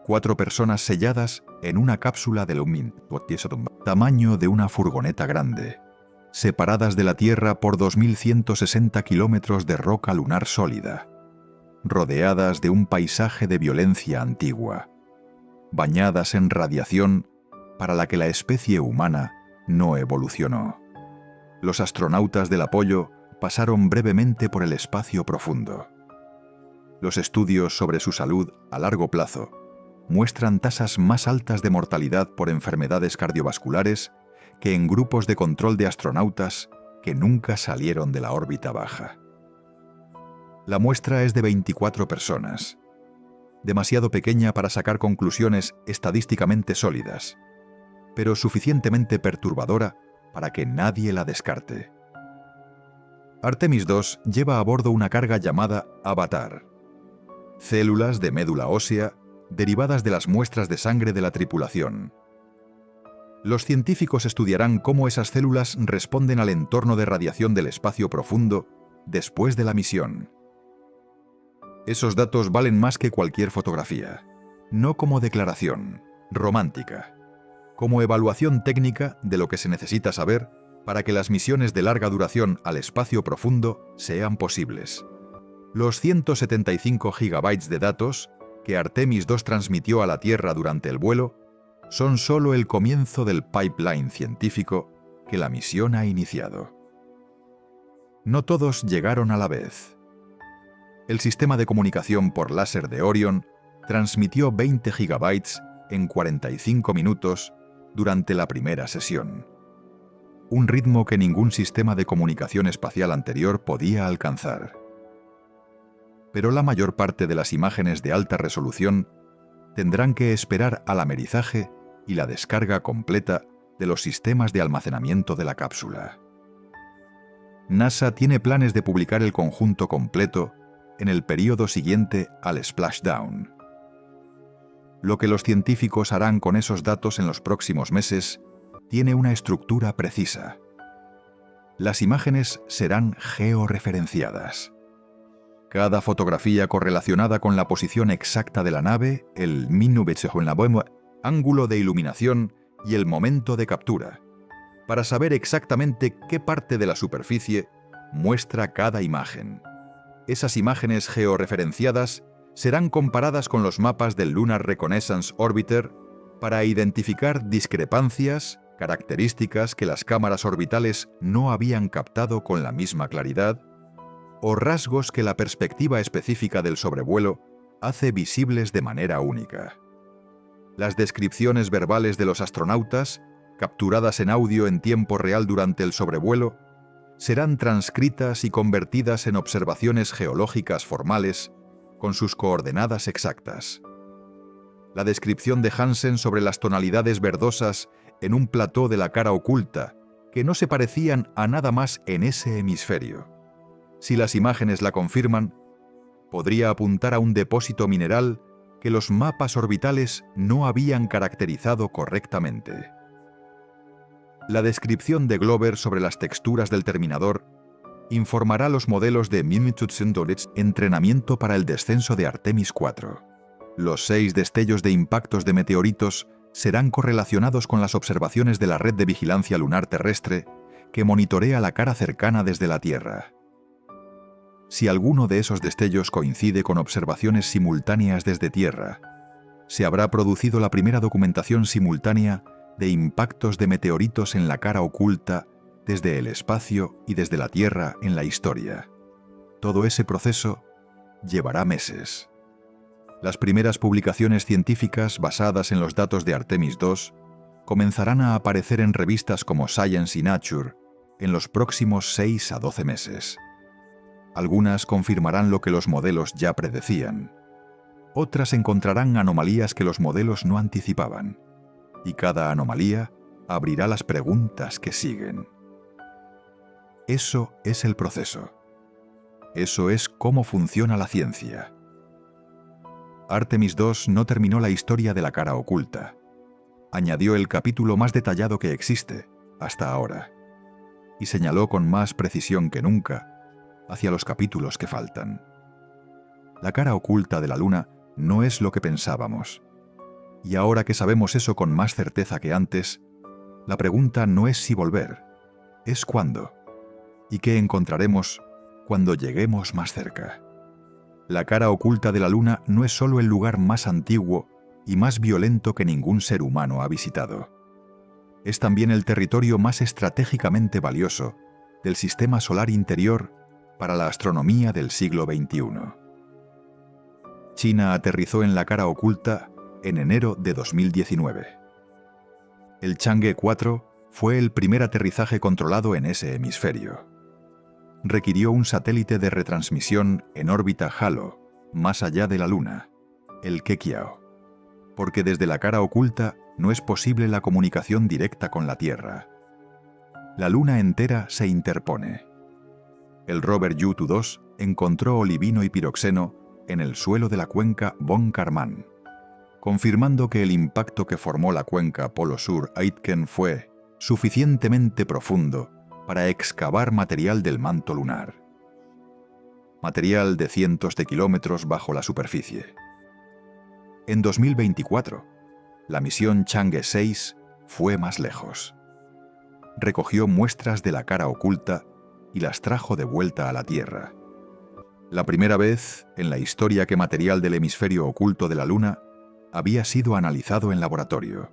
4 personas selladas en una cápsula de tamaño de una furgoneta grande, separadas de la Tierra por 2.160 kilómetros de roca lunar sólida, rodeadas de un paisaje de violencia antigua, bañadas en radiación para la que la especie humana no evolucionó. Los astronautas del Apollo pasaron brevemente por el espacio profundo. Los estudios sobre su salud a largo plazo muestran tasas más altas de mortalidad por enfermedades cardiovasculares que en grupos de control de astronautas que nunca salieron de la órbita baja. La muestra es de 24 personas, demasiado pequeña para sacar conclusiones estadísticamente sólidas, pero suficientemente perturbadora para que nadie la descarte. Artemis II lleva a bordo una carga llamada Avatar, células de médula ósea derivadas de las muestras de sangre de la tripulación. Los científicos estudiarán cómo esas células responden al entorno de radiación del espacio profundo después de la misión. Esos datos valen más que cualquier fotografía, no como declaración romántica, como evaluación técnica de lo que se necesita saber para que las misiones de larga duración al espacio profundo sean posibles. Los 175 gigabytes de datos que Artemis II transmitió a la Tierra durante el vuelo son solo el comienzo del pipeline científico que la misión ha iniciado. No todos llegaron a la vez. El sistema de comunicación por láser de Orion transmitió 20 gigabytes en 45 minutos durante la primera sesión, un ritmo que ningún sistema de comunicación espacial anterior podía alcanzar. Pero la mayor parte de las imágenes de alta resolución tendrán que esperar al amerizaje y la descarga completa de los sistemas de almacenamiento de la cápsula. NASA tiene planes de publicar el conjunto completo en el período siguiente al splashdown. Lo que los científicos harán con esos datos en los próximos meses tiene una estructura precisa. Las imágenes serán georreferenciadas. Cada fotografía correlacionada con la posición exacta de la nave, el ángulo de iluminación y el momento de captura, para saber exactamente qué parte de la superficie muestra cada imagen. Esas imágenes georreferenciadas serán comparadas con los mapas del Lunar Reconnaissance Orbiter para identificar discrepancias, características que las cámaras orbitales no habían captado con la misma claridad, o rasgos que la perspectiva específica del sobrevuelo hace visibles de manera única. Las descripciones verbales de los astronautas, capturadas en audio en tiempo real durante el sobrevuelo, serán transcritas y convertidas en observaciones geológicas formales con sus coordenadas exactas. La descripción de Hansen sobre las tonalidades verdosas en un plató de la cara oculta, que no se parecían a nada más en ese hemisferio. Si las imágenes la confirman, podría apuntar a un depósito mineral que los mapas orbitales no habían caracterizado correctamente. La descripción de Glover sobre las texturas del terminador informará los modelos de entrenamiento para el descenso de Artemis IV. Los 6 destellos de impactos de meteoritos serán correlacionados con las observaciones de la red de vigilancia lunar terrestre que monitorea la cara cercana desde la Tierra. Si alguno de esos destellos coincide con observaciones simultáneas desde Tierra, se habrá producido la primera documentación simultánea de impactos de meteoritos en la cara oculta desde el espacio y desde la Tierra en la historia. Todo ese proceso llevará meses. Las primeras publicaciones científicas basadas en los datos de Artemis II comenzarán a aparecer en revistas como Science y Nature en los próximos 6 a 12 meses. Algunas confirmarán lo que los modelos ya predecían. Otras encontrarán anomalías que los modelos no anticipaban. Y cada anomalía abrirá las preguntas que siguen. Eso es el proceso. Eso es cómo funciona la ciencia. Artemis II no terminó la historia de la cara oculta. Añadió el capítulo más detallado que existe hasta ahora y señaló con más precisión que nunca hacia los capítulos que faltan. La cara oculta de la Luna no es lo que pensábamos. Y ahora que sabemos eso con más certeza que antes, la pregunta no es si volver, es cuándo. ¿Y qué encontraremos cuando lleguemos más cerca? La cara oculta de la Luna no es solo el lugar más antiguo y más violento que ningún ser humano ha visitado. Es también el territorio más estratégicamente valioso del sistema solar interior para la astronomía del siglo XXI. China aterrizó en la cara oculta en enero de 2019. El Chang'e 4 fue el primer aterrizaje controlado en ese hemisferio. Requirió un satélite de retransmisión en órbita halo, más allá de la Luna, el Kekiao, porque desde la cara oculta no es posible la comunicación directa con la Tierra. La Luna entera se interpone. El rover Yutu-2 encontró olivino y piroxeno en el suelo de la cuenca Von Karman, confirmando que el impacto que formó la cuenca Polo Sur-Aitken fue suficientemente profundo para excavar material del manto lunar. Material de cientos de kilómetros bajo la superficie. En 2024, la misión Chang'e 6 fue más lejos. Recogió muestras de la cara oculta y las trajo de vuelta a la Tierra. La primera vez en la historia que material del hemisferio oculto de la Luna había sido analizado en laboratorio.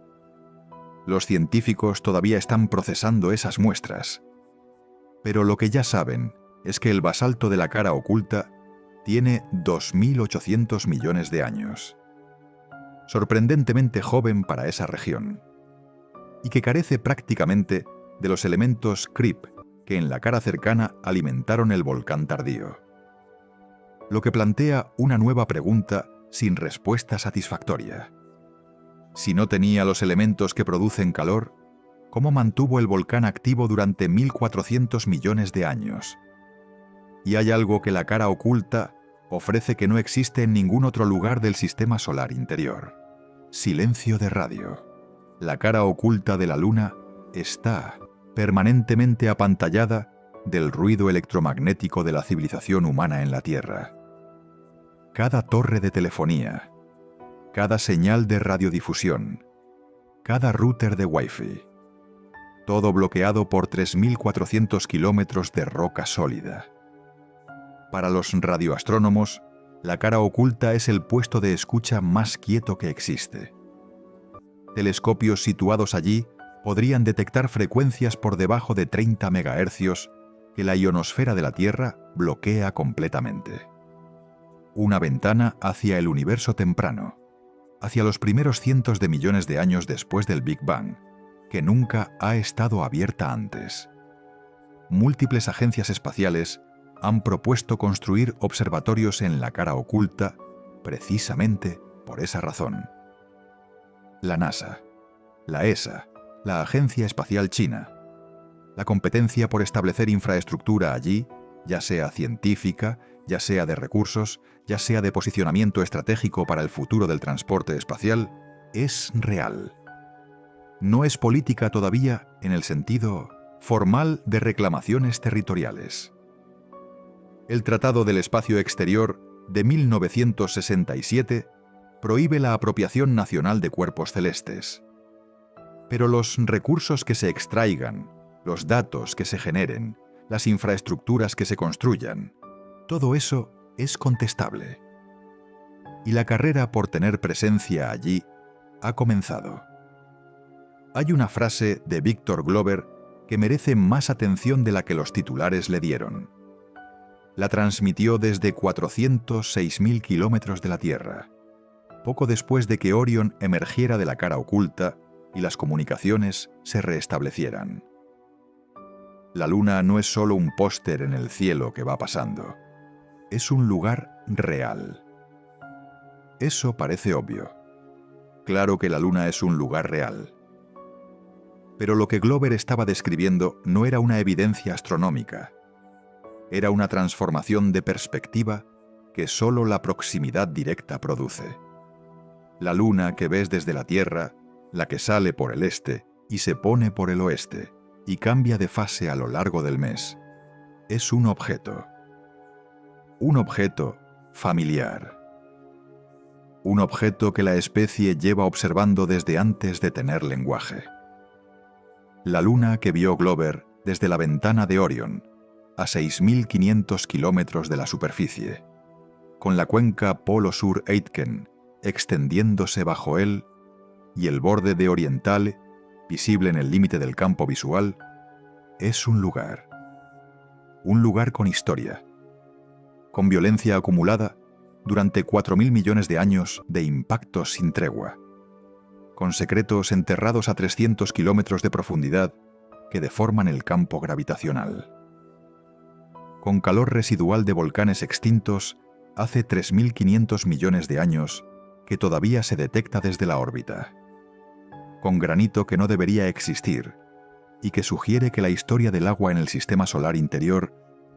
Los científicos todavía están procesando esas muestras, pero lo que ya saben es que el basalto de la cara oculta tiene 2.800 millones de años. Sorprendentemente joven para esa región, y que carece prácticamente de los elementos CRIP que en la cara cercana alimentaron el volcán tardío. Lo que plantea una nueva pregunta sin respuesta satisfactoria. Si no tenía los elementos que producen calor, ¿cómo mantuvo el volcán activo durante 1.400 millones de años? Y hay algo que la cara oculta ofrece que no existe en ningún otro lugar del sistema solar interior. Silencio de radio. La cara oculta de la Luna está permanentemente apantallada del ruido electromagnético de la civilización humana en la Tierra. Cada torre de telefonía, cada señal de radiodifusión, cada router de Wi-Fi, todo bloqueado por 3.400 kilómetros de roca sólida. Para los radioastrónomos, la cara oculta es el puesto de escucha más quieto que existe. Telescopios situados allí podrían detectar frecuencias por debajo de 30 MHz que la ionosfera de la Tierra bloquea completamente. Una ventana hacia el universo temprano, hacia los primeros cientos de millones de años después del Big Bang, que nunca ha estado abierta antes. Múltiples agencias espaciales han propuesto construir observatorios en la cara oculta precisamente por esa razón. La NASA, la ESA, la Agencia Espacial China, la competencia por establecer infraestructura allí, ya sea científica, ya sea de recursos, ya sea de posicionamiento estratégico para el futuro del transporte espacial, es real. No es política todavía en el sentido formal de reclamaciones territoriales. El Tratado del Espacio Exterior de 1967 prohíbe la apropiación nacional de cuerpos celestes. Pero los recursos que se extraigan, los datos que se generen, las infraestructuras que se construyan, todo eso es contestable. Y la carrera por tener presencia allí ha comenzado. Hay una frase de Victor Glover que merece más atención de la que los titulares le dieron. La transmitió desde 406.000 kilómetros de la Tierra, poco después de que Orion emergiera de la cara oculta y las comunicaciones se restablecieran. La Luna no es solo un póster en el cielo que va pasando, es un lugar real. Eso parece obvio. Claro que la Luna es un lugar real. Pero lo que Glover estaba describiendo no era una evidencia astronómica. Era una transformación de perspectiva que solo la proximidad directa produce. La luna que ves desde la Tierra, la que sale por el este y se pone por el oeste y cambia de fase a lo largo del mes, es un objeto. Un objeto familiar. Un objeto que la especie lleva observando desde antes de tener lenguaje. La luna que vio Glover desde la ventana de Orion, a 6.500 kilómetros de la superficie, con la cuenca Polo Sur Aitken extendiéndose bajo él y el borde de Oriental visible en el límite del campo visual, es un lugar con historia, con violencia acumulada durante 4.000 millones de años de impactos sin tregua, con secretos enterrados a 300 kilómetros de profundidad que deforman el campo gravitacional, con calor residual de volcanes extintos hace 3.500 millones de años que todavía se detecta desde la órbita, con granito que no debería existir y que sugiere que la historia del agua en el sistema solar interior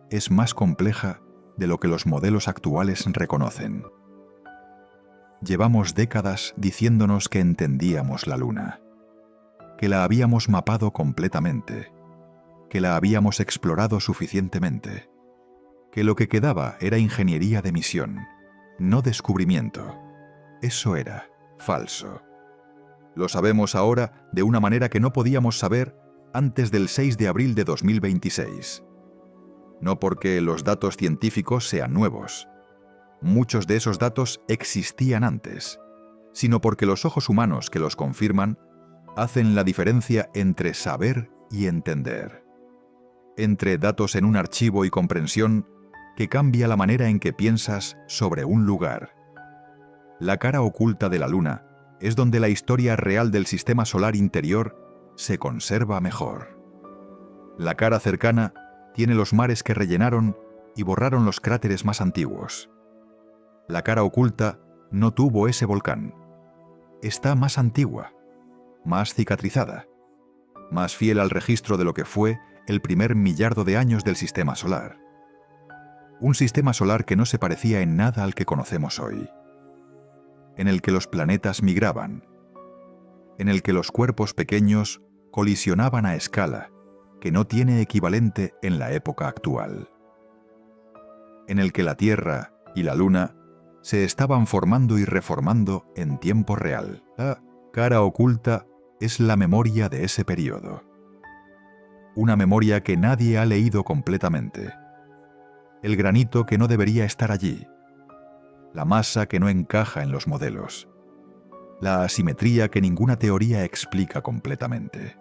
es más compleja de lo que los modelos actuales reconocen. Llevamos décadas diciéndonos que entendíamos la Luna, que la habíamos mapado completamente, que la habíamos explorado suficientemente, que lo que quedaba era ingeniería de misión, no descubrimiento. Eso era falso. Lo sabemos ahora de una manera que no podíamos saber antes del 6 de abril de 2026. No porque los datos científicos sean nuevos. Muchos de esos datos existían antes, sino porque los ojos humanos que los confirman hacen la diferencia entre saber y entender. Entre datos en un archivo y comprensión que cambia la manera en que piensas sobre un lugar. La cara oculta de la Luna es donde la historia real del sistema solar interior se conserva mejor. La cara cercana tiene los mares que rellenaron y borraron los cráteres más antiguos. La cara oculta no tuvo ese volcán. Está más antigua, más cicatrizada, más fiel al registro de lo que fue el primer millardo de años del sistema solar. Un sistema solar que no se parecía en nada al que conocemos hoy, en el que los planetas migraban, en el que los cuerpos pequeños colisionaban a escala que no tiene equivalente en la época actual, en el que la Tierra y la Luna se estaban formando y reformando en tiempo real. La cara oculta es la memoria de ese periodo. Una memoria que nadie ha leído completamente. El granito que no debería estar allí. La masa que no encaja en los modelos. La asimetría que ninguna teoría explica completamente.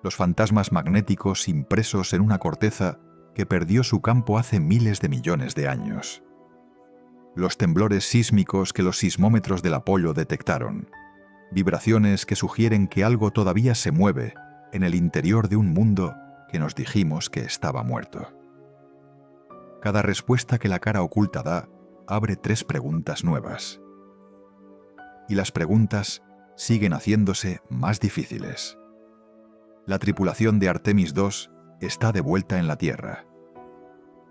Los fantasmas magnéticos impresos en una corteza que perdió su campo hace miles de millones de años. Los temblores sísmicos que los sismómetros del Apolo detectaron. Vibraciones que sugieren que algo todavía se mueve en el interior de un mundo que nos dijimos que estaba muerto. Cada respuesta que la cara oculta da abre 3 preguntas nuevas. Y las preguntas siguen haciéndose más difíciles. La tripulación de Artemis II está de vuelta en la Tierra.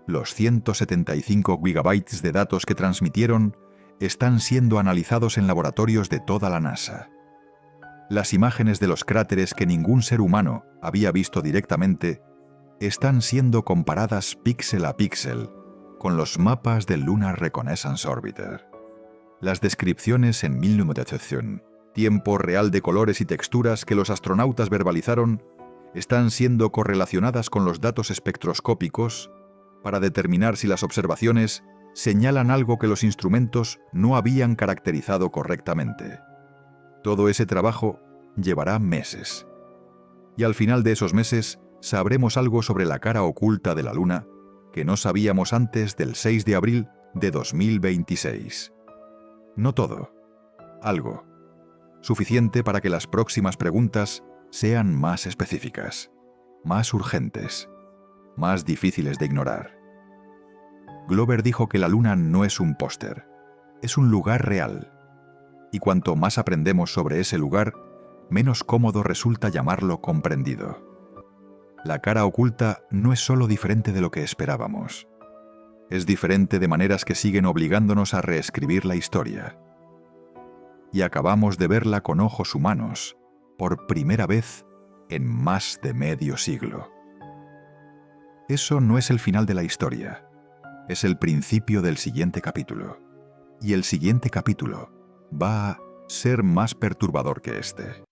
Los 175 gigabytes de datos que transmitieron están siendo analizados en laboratorios de toda la NASA. Las imágenes de los cráteres que ningún ser humano había visto directamente están siendo comparadas píxel a píxel con los mapas del Lunar Reconnaissance Orbiter. Las descripciones en 1000 numeración, tiempo real de colores y texturas que los astronautas verbalizaron, están siendo correlacionadas con los datos espectroscópicos para determinar si las observaciones señalan algo que los instrumentos no habían caracterizado correctamente. Todo ese trabajo llevará meses. Y al final de esos meses sabremos algo sobre la cara oculta de la Luna que no sabíamos antes del 6 de abril de 2026. No todo, algo. Suficiente para que las próximas preguntas sean más específicas, más urgentes, más difíciles de ignorar. Glover dijo que la Luna no es un póster, es un lugar real. Y cuanto más aprendemos sobre ese lugar, menos cómodo resulta llamarlo comprendido. La cara oculta no es solo diferente de lo que esperábamos. Es diferente de maneras que siguen obligándonos a reescribir la historia. Y acabamos de verla con ojos humanos, por primera vez en más de medio siglo. Eso no es el final de la historia, es el principio del siguiente capítulo. Y el siguiente capítulo va a ser más perturbador que este.